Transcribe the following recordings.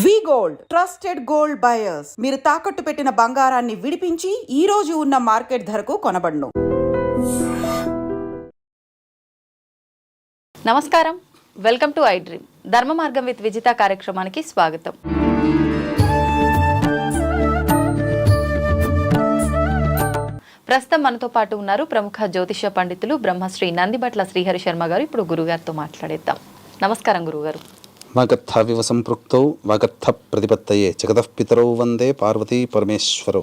వి gold trusted gold buyers. మీరు తాకట్టు పెట్టిన బంగారాన్ని విడిపించి ఈ రోజు ఉన్న మార్కెట్ ధరకు కొనబడును. నమస్కారం, వెల్కమ్ టు ఐ డ్రీమ్. ధర్మ మార్గం విత్ విజిత కార్యక్రమానికి స్వాగతం. ప్రస్తుతం మనతో పాటు ఉన్నారు ప్రముఖ జ్యోతిష పండితులు బ్రహ్మశ్రీ నందిబట్ల శ్రీహరి శర్మ గారు. ఇప్పుడు గురుగారితో మాట్లాడేద్దాం. నమస్కారం గురుగారు. వాగర్థావివ సంపృక్తౌ వాగర్థ ప్రతిపత్తయే జగతః పితరౌ వందే పార్వతీ పరమేశ్వరౌ.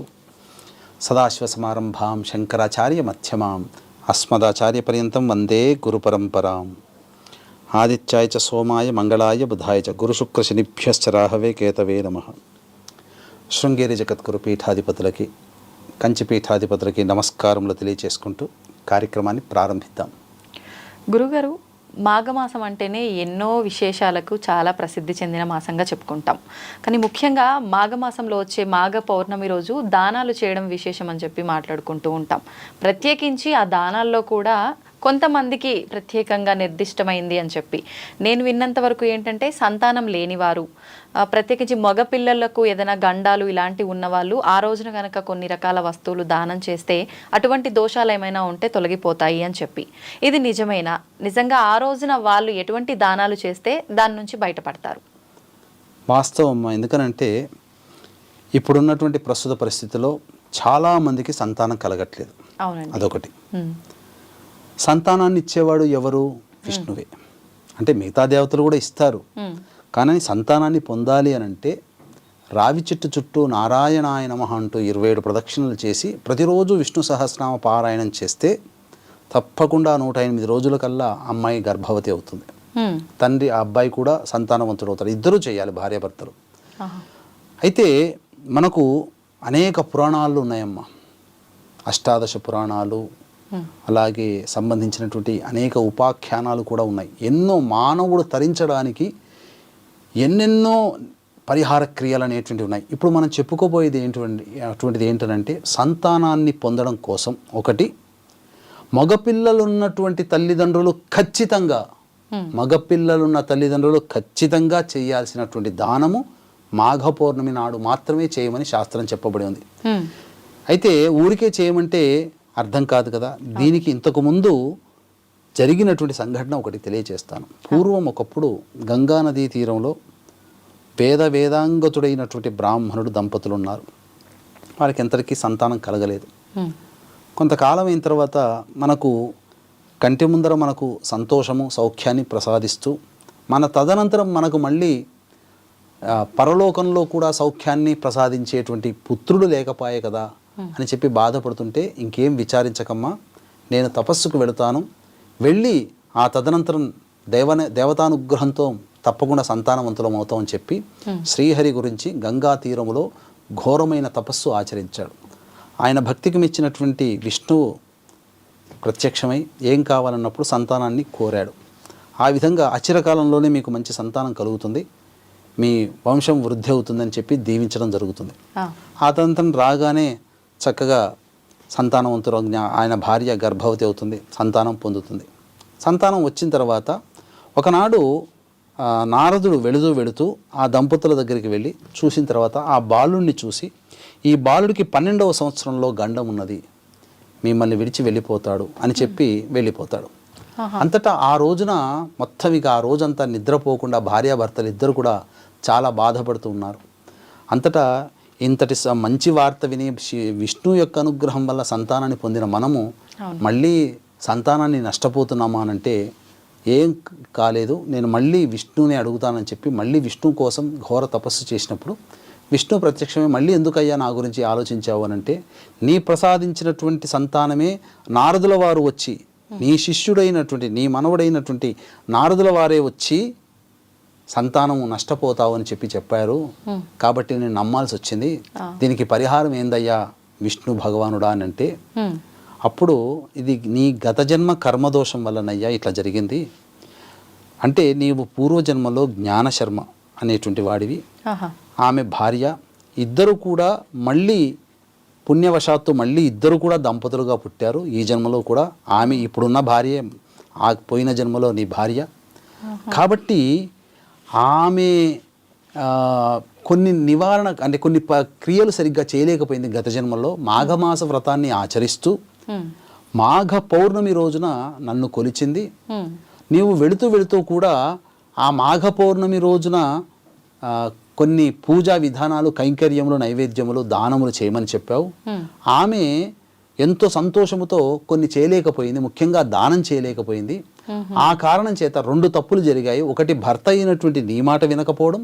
సదాశివసమారంభాం శంకరాచార్య మధ్యమాం అస్మదాచార్య పర్యంతం వందే గురు పరంపరాం. ఆదిత్యాయ చ సోమాయ మంగళాయ బుధాయ చ గురుశుక్రశనిభ్యశ్చ రాహవే కేతవే నమః. శృంగేరి జగద్గురు పీఠాధిపతులకి, కంచి పీఠాధిపతులకి నమస్కారములు తెలియచేసుకుంటూ కార్యక్రమాన్ని ప్రారంభిద్దాం. గురుగారు, మాఘమాసం అంటేనే ఎన్నో విశేషాలకు చాలా ప్రసిద్ధి చెందిన మాసంగా చెప్పుకుంటాం. కానీ ముఖ్యంగా మాఘమాసంలో వచ్చే మాఘ పౌర్ణమి రోజు దానాలు చేయడం విశేషం అని చెప్పి మాట్లాడుకుంటూ ఉంటాం. ప్రత్యేకించి ఆ దానాల్లో కూడా కొంతమందికి ప్రత్యేకంగా నిర్దిష్టమైంది అని చెప్పి నేను విన్నంత వరకు ఏంటంటే, సంతానం లేనివారు, ప్రత్యేకించి మగపిల్లలకు ఏదైనా గండాలు ఇలాంటివి ఉన్నవాళ్ళు ఆ రోజున కనుక కొన్ని రకాల వస్తువులు దానం చేస్తే అటువంటి దోషాలు ఏమైనా ఉంటే తొలగిపోతాయి అని చెప్పి, ఇది నిజమేనా? నిజంగా ఆ రోజున వాళ్ళు ఎటువంటి దానాలు చేస్తే దాని నుంచి బయటపడతారు? వాస్తవం. ఎందుకనంటే ఇప్పుడున్నటువంటి ప్రస్తుత పరిస్థితిలో చాలామందికి సంతానం కలగట్లేదు. అవునండి, అదొకటి. సంతానాన్ని ఇచ్చేవాడు ఎవరు? విష్ణువే. అంటే మిగతా దేవతలు కూడా ఇస్తారు, కానీ సంతానాన్ని పొందాలి అని అంటే రావి చెట్టు చుట్టూ నారాయణాయ నమః అంటూ 27 ప్రదక్షిణలు చేసి ప్రతిరోజు విష్ణు సహస్రనామ పారాయణం చేస్తే తప్పకుండా 108 రోజుల కల్లా అమ్మాయి గర్భవతి అవుతుంది. తండ్రి ఆ అబ్బాయి కూడా సంతానవంతుడు అవుతాడు. ఇద్దరూ చేయాలి, భార్యాభర్తలు. అయితే మనకు అనేక పురాణాలు ఉన్నాయమ్మా. అష్టాదశ పురాణాలు, అలాగే సంబంధించినటువంటి అనేక ఉపాఖ్యానాలు కూడా ఉన్నాయి. ఎన్నో మానవుడు తరించడానికి ఎన్నెన్నో పరిహార క్రియలు అనేటువంటివి ఉన్నాయి. ఇప్పుడు మనం చెప్పుకోబోయేది అటువంటిది ఏంటంటే, సంతానాన్ని పొందడం కోసం ఒకటి, మగపిల్లలున్నటువంటి తల్లిదండ్రులు ఖచ్చితంగా చేయాల్సినటువంటి దానము మాఘ పౌర్ణమి నాడు మాత్రమే చేయమని శాస్త్రం చెప్పబడి ఉంది. అయితే ఊరికే చేయమంటే అర్థం కాదు కదా. దీనికి ఇంతకు ముందు జరిగినటువంటి సంఘటన ఒకటి తెలియచేస్తాను. పూర్వం ఒకప్పుడు గంగా నదీ తీరంలో వేదాంగతుడైనటువంటి బ్రాహ్మణుడు దంపతులు ఉన్నారు. వారికి ఎంతటికీ సంతానం కలగలేదు. కొంతకాలం అయిన తర్వాత మనకు కంటి ముందర మనకు సంతోషము సౌఖ్యాన్ని ప్రసాదిస్తూ, మన తదనంతరం మనకు మళ్ళీ పరలోకంలో కూడా సౌఖ్యాన్ని ప్రసాదించేటువంటి పుత్రుడు లేకపోయే కదా అని చెప్పి బాధపడుతుంటే, ఇంకేం విచారించకమ్మా, నేను తపస్సుకు వెళుతాను, వెళ్ళి ఆ తదనంతరం దేవతానుగ్రహంతో తప్పకుండా సంతానవంతులం అవుతామని చెప్పి శ్రీహరి గురించి గంగా తీరములో ఘోరమైన తపస్సు ఆచరించాడు. ఆయన భక్తికి మెచ్చినటువంటి విష్ణువు ప్రత్యక్షమై ఏం కావాలన్నప్పుడు సంతానాన్ని కోరాడు. ఆ విధంగా అచిరకాలంలోనే మీకు మంచి సంతానం కలుగుతుంది, మీ వంశం వృద్ధి అవుతుందని చెప్పి దీవించడం జరుగుతుంది. ఆ తదనంతరం రాగానే చక్కగా సంతానవంతుడు, ఆయన భార్య గర్భవతి అవుతుంది, సంతానం పొందుతుంది. సంతానం వచ్చిన తర్వాత ఒకనాడు నారదుడు వెళుతూ ఆ దంపతుల దగ్గరికి వెళ్ళి చూసిన తర్వాత ఆ బాలుడిని చూసి, ఈ బాలుడికి 12వ సంవత్సరంలో గండం ఉన్నది, మిమ్మల్ని విడిచి వెళ్ళిపోతాడు అని చెప్పి వెళ్ళిపోతాడు. అంతటా ఆ రోజున మొత్తం ఇక ఆ రోజంతా నిద్రపోకుండా భార్యాభర్తలు ఇద్దరు కూడా చాలా బాధపడుతూ ఉన్నారు. అంతటా ఇంతటి మంచి వార్త విని విష్ణు యొక్క అనుగ్రహం వల్ల సంతానాన్ని పొందిన మనము మళ్ళీ సంతానాన్ని నష్టపోతున్నామా అనంటే, ఏం కాలేదు, నేను మళ్ళీ విష్ణుని అడుగుతానని చెప్పి మళ్ళీ విష్ణు కోసం ఘోర తపస్సు చేసినప్పుడు విష్ణు ప్రత్యక్షమే, మళ్ళీ ఎందుకయ్యా నా గురించి ఆలోచించావు అనంటే, నీ ప్రసాదించినటువంటి సంతానమే నారదుల వారు వచ్చి, నీ శిష్యుడైనటువంటి నీ మనవడైనటువంటి నారదుల వారే వచ్చి సంతానము నష్టపోతావు అని చెప్పి చెప్పారు, కాబట్టి నేను నమ్మాల్సి వచ్చింది. దీనికి పరిహారం ఏందయ్యా విష్ణు భగవానుడా అని అంటే, అప్పుడు ఇది నీ గత జన్మ కర్మదోషం వల్లనయ్యా ఇట్లా జరిగింది. అంటే నీవు పూర్వజన్మలో జ్ఞానశర్మ అనేటువంటి వాడివి, ఆమె భార్య, ఇద్దరు కూడా మళ్ళీ పుణ్యవశాత్తు మళ్ళీ ఇద్దరు కూడా దంపతులుగా పుట్టారు. ఈ జన్మలో కూడా ఆమె ఇప్పుడున్న భార్య, ఆ పోయిన జన్మలో నీ భార్య. కాబట్టి ఆమె కొన్ని నివారణ అంటే కొన్ని క్రియలు సరిగ్గా చేయలేకపోయింది గత జన్మల్లో. మాఘమాస వ్రతాన్ని ఆచరిస్తూ మాఘ పౌర్ణమి రోజున నన్ను కొలిచింది. నీవు వెళుతూ వెళుతూ కూడా ఆ మాఘ పౌర్ణమి రోజున కొన్ని పూజా విధానాలు, కైంకర్యములు, నైవేద్యములు, దానములు చేయమని చెప్పావు. ఆమె ఎంతో సంతోషముతో కొన్ని చేయలేకపోయింది, ముఖ్యంగా దానం చేయలేకపోయింది. ఆ కారణం చేత 2 తప్పులు జరిగాయి. ఒకటి, భర్త అయినటువంటి నీ మాట వినకపోవడం.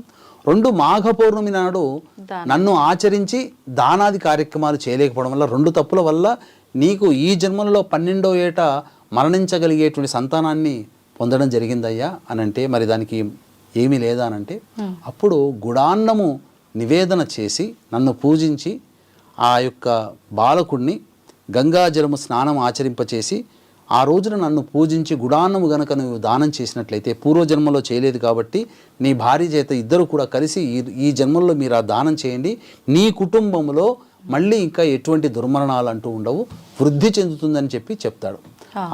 2, మాఘ పౌర్ణమి నాడు నన్ను ఆచరించి దానాది కార్యక్రమాలు చేయలేకపోవడం వల్ల 2 తప్పుల వల్ల నీకు ఈ జన్మలలో 12వ ఏట మరణించగలిగేటువంటి సంతానాన్ని పొందడం జరిగిందయ్యా అని అంటే, మరి దానికి ఏమీ లేదా అనంటే, అప్పుడు గుడాన్నము నివేదన చేసి నన్ను పూజించి ఆ యొక్క బాలకుడిని గంగాజలము స్నానం ఆచరింపచేసి ఆ రోజున నన్ను పూజించి గుడాన్నము గనక నువ్వు దానం చేసినట్లయితే, పూర్వజన్మలో చేయలేదు కాబట్టి నీ భార్య చేత ఇద్దరు కూడా కలిసి ఈ జన్మల్లో మీరు ఆ దానం చేయండి, నీ కుటుంబంలో మళ్ళీ ఇంకా ఎటువంటి దుర్మరణాలు అంటూ ఉండవు, వృద్ధి చెందుతుందని చెప్పి చెప్తాడు.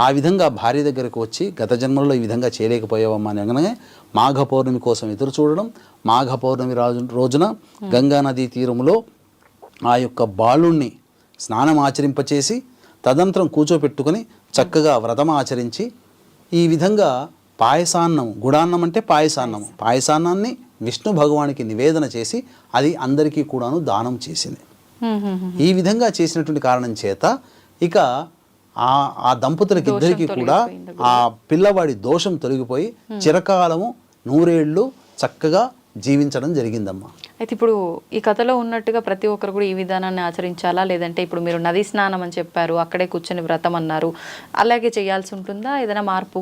ఆ విధంగా భార్య దగ్గరకు వచ్చి, గత జన్మల్లో ఈ విధంగా చేయలేకపోయావమ్మా అని అనగానే మాఘ పౌర్ణమి కోసం ఎదురు చూడడం. మాఘ పౌర్ణమి రోజున గంగానదీ తీరంలో ఆ యొక్క బాలుణ్ణి స్నానం ఆచరింపచేసి తదనంతరం కూర్చోపెట్టుకొని చక్కగా వ్రతం ఆచరించి ఈ విధంగా పాయసాన్నం, గుడాన్నం అంటే పాయసాన్నాన్ని విష్ణు భగవానికి నివేదన చేసి అది అందరికీ కూడాను దానం చేసింది. ఈ విధంగా చేసినటువంటి కారణం చేత ఇక ఆ దంపతులకి ఇద్దరికి కూడా ఆ పిల్లవాడి దోషం తొలగిపోయి చిరకాలము 100 ఏళ్ళు చక్కగా జీవించడం జరిగిందమ్మా. అయితే ఇప్పుడు ఈ కథలో ఉన్నట్టుగా ప్రతి ఒక్కరు కూడా ఈ విధానాన్ని ఆచరించాలా, లేదంటే ఇప్పుడు మీరు నదీ స్నానం అని చెప్పారు, అక్కడే కూర్చొని వ్రతం అన్నారు, అలాగే చేయాల్సి ఉంటుందా, ఏదైనా మార్పు?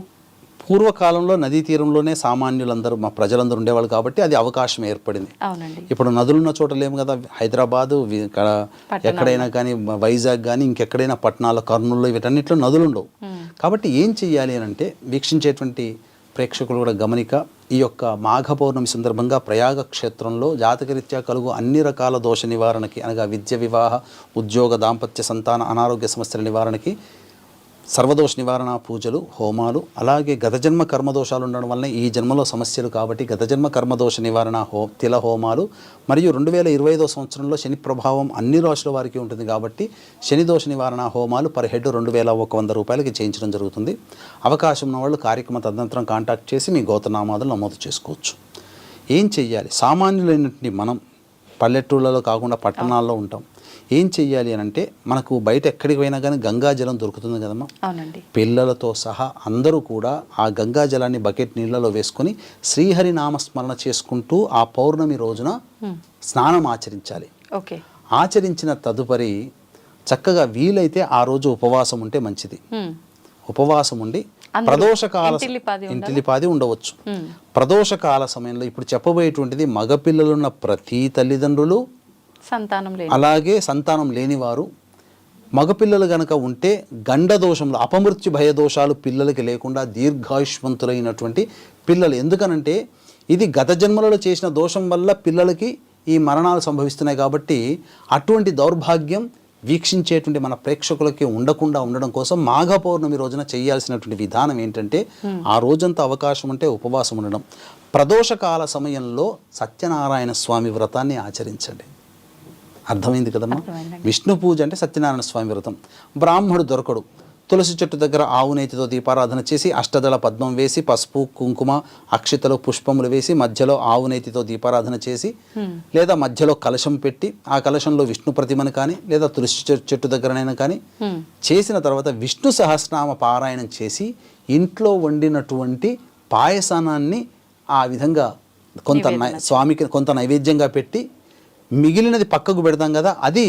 పూర్వకాలంలో నదీ తీరంలోనే సామాన్యులందరూ, మా ప్రజలందరూ ఉండేవాళ్ళు కాబట్టి అది అవకాశం ఏర్పడింది. అవునండి. ఇప్పుడు నదులున్న చోట లేము కదా, హైదరాబాదు ఎక్కడైనా కానీ, వైజాగ్ కానీ ఇంకెక్కడైనా పట్టణాలు, కర్నూలు, వీటన్నిటిలో నదులు ఉండవు. కాబట్టి ఏం చెయ్యాలి అని అంటే, వీక్షించేటువంటి ప్రేక్షకులు కూడా గమనిక, ఈ యొక్క మాఘ పౌర్ణమి సందర్భంగా ప్రయాగ క్షేత్రంలో జాతకరీత్యా కలుగు అన్ని రకాల దోష నివారణకి, అనగా విద్య, వివాహ, ఉద్యోగ, దాంపత్య, సంతాన, అనారోగ్య సమస్యల నివారణకి సర్వదోష నివారణ పూజలు, హోమాలు, అలాగే గత జన్మ కర్మదోషాలు ఉండడం వలన ఈ జన్మలో సమస్యలు కాబట్టి గత జన్మ కర్మదోష నివారణ తిల హోమాలు, మరియు 2025వ సంవత్సరంలో శని ప్రభావం అన్ని రాశుల వారికి ఉంటుంది కాబట్టి శని దోష నివారణ హోమాలు పర్ హెడ్ 2100 రూపాయలకి చేయించడం జరుగుతుంది. అవకాశం ఉన్న వాళ్ళు కార్యక్రమ తదనంతరం కాంటాక్ట్ చేసి మీ గోత్రనామాదులు నమోదు చేసుకోవచ్చు. ఏం చెయ్యాలి? సామాన్యులైనటువంటి మనం పల్లెటూళ్ళలో కాకుండా పట్టణాల్లో ఉంటాం. ఏం చెయ్యాలి అని అంటే, మనకు బయట ఎక్కడికి పోయినా కానీ గంగా జలం దొరుకుతుంది కదమ్మా. అవునండి. పిల్లలతో సహా అందరూ కూడా ఆ గంగా జలాన్ని బకెట్ నీళ్ళలో వేసుకొని శ్రీహరి నామస్మరణ చేసుకుంటూ ఆ పౌర్ణమి రోజున స్నానం ఆచరించాలి. ఓకే. ఆచరించిన తదుపరి చక్కగా వీలైతే ఆ రోజు ఉపవాసం ఉంటే మంచిది. ఉపవాసం ఉండి ప్రదోషకాల ఇంటిలిపాది ఉండవచ్చు. ప్రదోషకాల సమయంలో ఇప్పుడు చెప్పబోయేటువంటిది మగపిల్లలున్న ప్రతి తల్లిదండ్రులు, సంతానం లేని, అలాగే సంతానం లేనివారు, మగపిల్లలు గనక ఉంటే గండ దోషంలో అపమృత్యు భయ దోషాలు పిల్లలకి లేకుండా దీర్ఘాయుష్మంతులైనటువంటి పిల్లలు. ఎందుకనంటే ఇది గత జన్మలలో చేసిన దోషం వల్ల పిల్లలకి ఈ మరణాలు సంభవిస్తున్నాయి కాబట్టి అటువంటి దౌర్భాగ్యం వీక్షించేటువంటి మన ప్రేక్షకులకి ఉండకుండా ఉండడం కోసం మాఘ పౌర్ణమి రోజున చేయాల్సినటువంటి విధానం ఏంటంటే, ఆ రోజంతా అవకాశం ఉంటే ఉపవాసం ఉండడం. ప్రదోషకాల సమయంలో సత్యనారాయణ స్వామి వ్రతాన్ని ఆచరించండి. అర్థమైంది కదమ్మా. విష్ణు పూజ అంటే సత్యనారాయణ స్వామి వ్రతం. బ్రాహ్మడు దొరకడు, తులసి చెట్టు దగ్గర ఆవు నేతితో దీపారాధన చేసి అష్టదళ పద్మం వేసి పసుపు, కుంకుమ, అక్షితలు, పుష్పములు వేసి మధ్యలో ఆవు నేతితో దీపారాధన చేసి, లేదా మధ్యలో కలశం పెట్టి ఆ కలశంలో విష్ణు ప్రతిమను కానీ లేదా తులసి చెట్టు దగ్గరనైనా కానీ చేసిన తర్వాత విష్ణు సహస్రనామ పారాయణం చేసి ఇంట్లో వండినటువంటి పాయసానాన్ని ఆ విధంగా కొంత స్వామికి కొంత నైవేద్యంగా పెట్టి మిగిలినది పక్కకు పెడతాం కదా, అది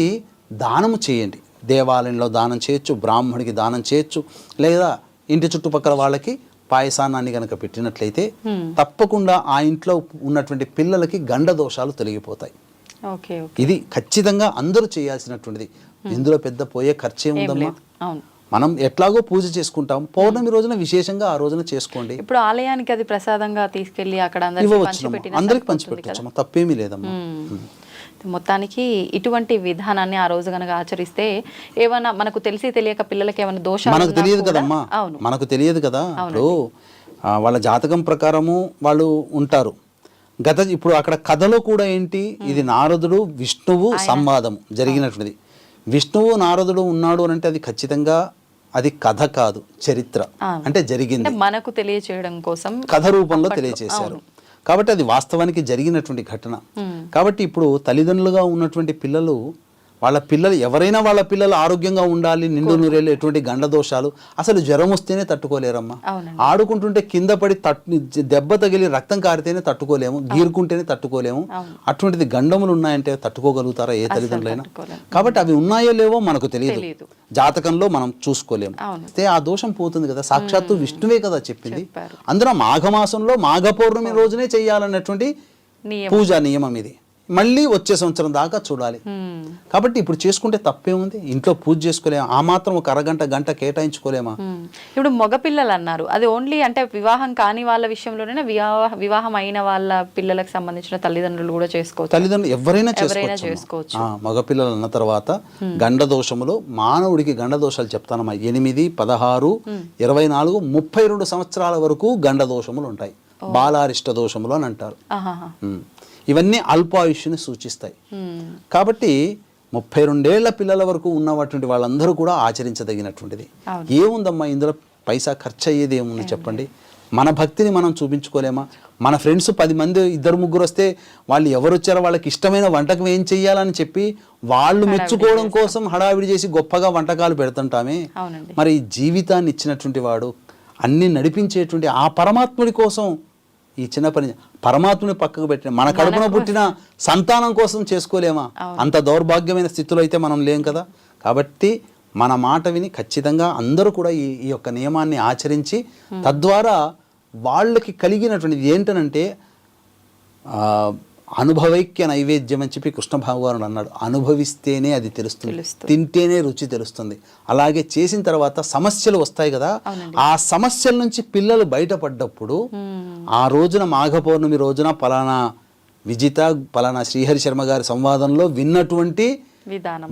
దానము చేయండి. దేవాలయంలో దానం చేయొచ్చు, బ్రాహ్మడికి దానం చేయొచ్చు, లేదా ఇంటి చుట్టుపక్కల వాళ్ళకి పాయసానాన్ని కనుక పెట్టినట్లయితే తప్పకుండా ఆ ఇంట్లో ఉన్నటువంటి పిల్లలకి గండ దోషాలు తొలగిపోతాయి. ఇది ఖచ్చితంగా అందరూ చేయాల్సినటువంటిది. ఇందులో పెద్ద పోయే ఖర్చే ఉందమ్మా. మనం ఎట్లాగో పూజ చేసుకుంటాం, పౌర్ణమి రోజున విశేషంగా ఆ రోజున చేసుకోండి. ఇప్పుడు ఆలయానికి అది ప్రసాదంగా తీసుకెళ్లి అక్కడ అందరికి పంచిపెట్టచ్చు, తప్పేమీ లేదమ్మా. మొత్తానికి ఇటువంటి విధానాన్ని ఆ రోజు కనుక ఆచరిస్తే ఏమన్నా మనకు తెలిసి తెలియక పిల్లలకి ఏమైనా దోషాలు మనకు తెలియదు కదమ్మా, మనకు తెలియదు కదా. ఇప్పుడు వాళ్ళ జాతకం ప్రకారము వాళ్ళు ఉంటారు, ఇప్పుడు అక్కడ కథలో కూడా ఏంటి, ఇది నారదుడు విష్ణువు సంవాదం జరిగినటువంటిది. విష్ణువు నారదుడు ఉన్నాడు అని అంటే అది ఖచ్చితంగా అది కథ కాదు, చరిత్ర. అంటే జరిగింది, మనకు తెలియచేయడం కోసం కథ రూపంలో తెలియచేశారు. కాబట్టి అది వాస్తవానికి జరిగినటువంటి ఘటన. కాబట్టి ఇప్పుడు తల్లిదండ్రులుగా ఉన్నటువంటి పిల్లలు, వాళ్ళ పిల్లలు ఎవరైనా వాళ్ళ పిల్లలు ఆరోగ్యంగా ఉండాలి, నిండు నూరేళ్ళు, ఎటువంటి గండ దోషాలు, అసలు జ్వరం వస్తేనే తట్టుకోలేరమ్మా. ఆడుకుంటుంటే కింద పడి దెబ్బ తగిలి రక్తం కారితేనే తట్టుకోలేము, గీరుకుంటేనే తట్టుకోలేము. అటువంటిది గండములు ఉన్నాయంటే తట్టుకోగలుగుతారా ఏ తల్లిదండ్రులైనా? కాబట్టి అవి ఉన్నాయో లేవో మనకు తెలియదు, జాతకంలో మనం చూసుకోలేము. అయితే ఆ దోషం పోతుంది కదా, సాక్షాత్తు విష్ణువే కదా చెప్పింది. అందులో మాఘమాసంలో మాఘ పౌర్ణమి రోజునే చెయ్యాలన్నటువంటి పూజా నియమం ఇది. మళ్ళీ వచ్చే సంవత్సరం దాకా చూడాలి. కాబట్టి ఇప్పుడు చేసుకుంటే తప్పేముంది, ఇంట్లో పూజ చేసుకోలేమా? ఆ మాత్రం ఒక అరగంట గంట కేటాయించుకోలేమా? ఇప్పుడు మగపిల్లలు అన్నారు, అది ఓన్లీ అంటే వివాహం కాని వాళ్ళ విషయంలోనే, వివాహం అయిన వాళ్ళ పిల్లలకు సంబంధించిన తల్లిదండ్రులు కూడా చేసుకోవచ్చు? తల్లిదండ్రులు ఎవరైనా చేసుకోవచ్చు. మగపిల్లలు అన్న తర్వాత గండ దోషములు, మానవుడికి గండ దోషాలు చెప్తానమ్మా. 8, 16, 24, 32 సంవత్సరాల వరకు గండ దోషములు ఉంటాయి. బాలారిష్ట దోషములు అని అంటారు. ఇవన్నీ అల్పాయుష్ని సూచిస్తాయి. కాబట్టి 32 ఏళ్ల పిల్లల వరకు ఉన్నటువంటి వాళ్ళందరూ కూడా ఆచరించదగినటువంటిది. ఏముందమ్మా ఇందులో, పైసా ఖర్చు అయ్యేది ఏముంది చెప్పండి? మన భక్తిని మనం చూపించుకోలేమా? మన ఫ్రెండ్స్ 10 మంది 2, 3 వస్తే వాళ్ళు ఎవరు వచ్చారో వాళ్ళకి ఇష్టమైన వంటకం ఏం చెయ్యాలని చెప్పి వాళ్ళు మెచ్చుకోవడం కోసం హడావిడి చేసి గొప్పగా వంటకాలు పెడుతుంటామే. మరి జీవితాన్ని ఇచ్చినటువంటి వాడు, అన్ని నడిపించేటువంటి ఆ పరమాత్ముడి కోసం ఈ చిన్న పని, పరమాత్మని పక్కకు పెట్టిన మన కడుపున పుట్టిన సంతానం కోసం చేసుకోలేమా? అంత దౌర్భాగ్యమైన స్థితిలో అయితే మనం లేం కదా. కాబట్టి మన మాట విని ఖచ్చితంగా అందరూ కూడా ఈ యొక్క నియమాన్ని ఆచరించి, తద్వారా వాళ్ళకి కలిగినటువంటిది ఏంటనంటే అనుభవైక్య నైవేద్యం అని చెప్పి కృష్ణ భగవానుడు అన్నాడు. అనుభవిస్తేనే అది తెలుస్తుంది, తింటేనే రుచి తెలుస్తుంది. అలాగే చేసిన తర్వాత సమస్యలు వస్తాయి కదా, ఆ సమస్యల నుంచి పిల్లలు బయటపడ్డప్పుడు ఆ రోజున మాఘ పౌర్ణమి రోజున పలానా విజిత, పలానా శ్రీహరి శర్మ గారి సంవాదంలో విన్నటువంటి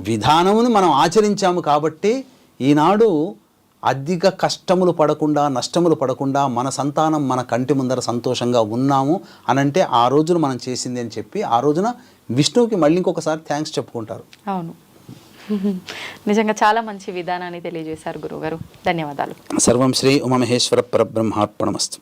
విధానముని మనం ఆచరించాము. కాబట్టి ఈనాడు అధిక కష్టములు పడకుండా, నష్టములు పడకుండా మన సంతానం మన కంటి ముందర సంతోషంగా ఉన్నాము అనంటే ఆ రోజున మనం చేసింది అని చెప్పి ఆ రోజున విష్ణువుకి మళ్ళీ ఇంకొకసారి థ్యాంక్స్ చెప్పుకుంటారు. అవును, నిజంగా చాలా మంచి విధానాన్ని తెలియజేశారు గురువుగారు. ధన్యవాదాలు. సర్వం శ్రీ ఉమామహేశ్వర పరబ్రహ్మార్పణమస్తు.